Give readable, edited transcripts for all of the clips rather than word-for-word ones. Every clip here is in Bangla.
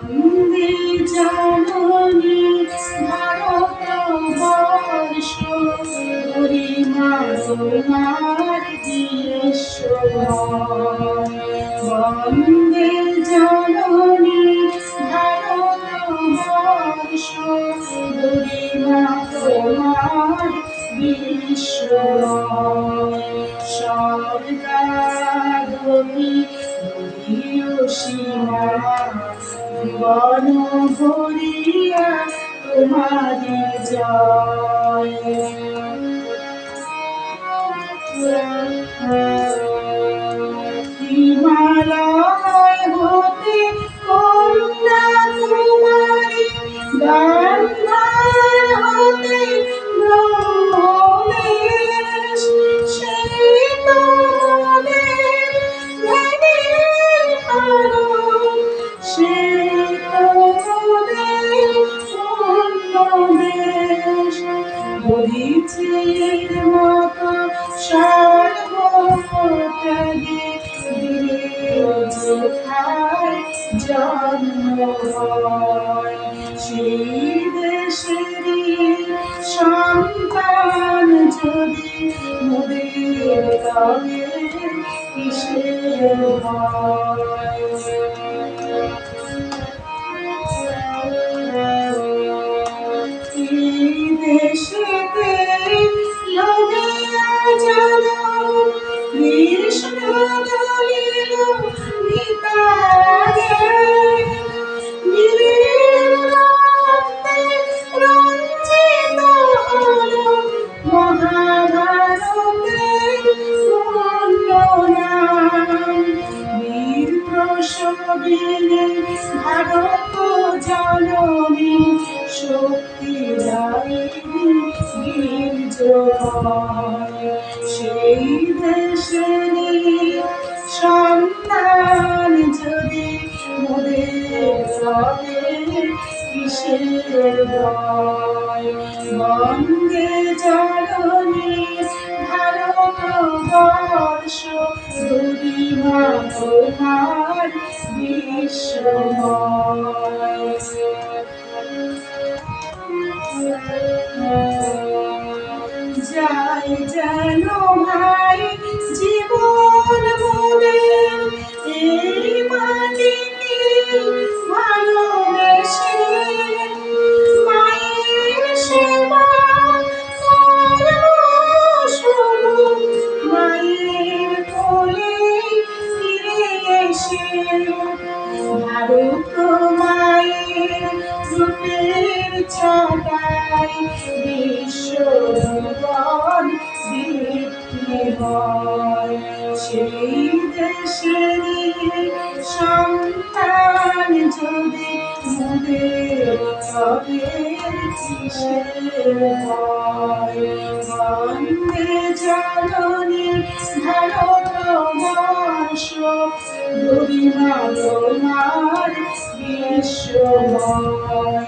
বন্দে জননী ভারতবর্ষ, গরিমা তোমার বিশ্বময়। বন্দে জননী ভারতবর্ষ, গরিমা তোমার বিশ্বময়। স্বর্গারোহী সীমা, জীবন ভরিয়া তোমারি জয়। হিমালয় হতে কন্যা কুমারী, গান্ধার হতে ব্রহ্মদেশ, সেই তোমাদের ধ্যানের কারণ, সেই তোমাদের পুণ্যদেশ। মরিচের মতো সর্বত্যাগী যেথায় জন্ম হয়, সেই দেশেরই সন্তান যদি মোদের তবে কিসের ভয়। এই দেশেতে লোভিয়া যেন কৃষ্ণ দলিল নিতারে, নীলের রক্তে রঞ্জিত হলো মহাভারতের পূর্ণ নাম। বীর প্রসবিনী ভারত জননী, শক্তিদায়িনী বীর্যময়। সেই দেশেরই সন্তান যদি মোদের তবে কিসের ভয়। বন্দে জননী ভারতবর্ষ, গরিমা তোমার বিশ্বময়। যাই যেন ভাই জীবন মোদের এই মাটিকে ভালোবেসে, মায়ের সেবা করব শুধু মায়ের কোলে ফিরে এসে। ভারত মায়ের রূপের ছটায় বিশ্বজীবন দীপ্তি হয়, সেই দেশেরই সন্তান যদি মোদের তবে কিসের ভয়। বন্দে জননী ভারতবর্ষ, গরিমা তোমার বিশ্বময়।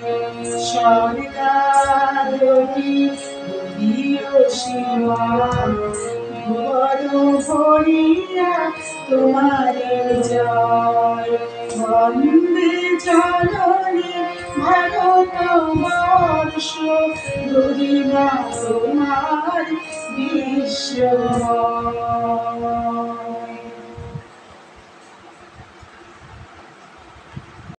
স্বর্গারোহী সীমা, জীবন ভরিয়া তোমারি জয়। বন্দে জননী ভারতবর্ষ, গরিমা তোমার বিশ্বময়।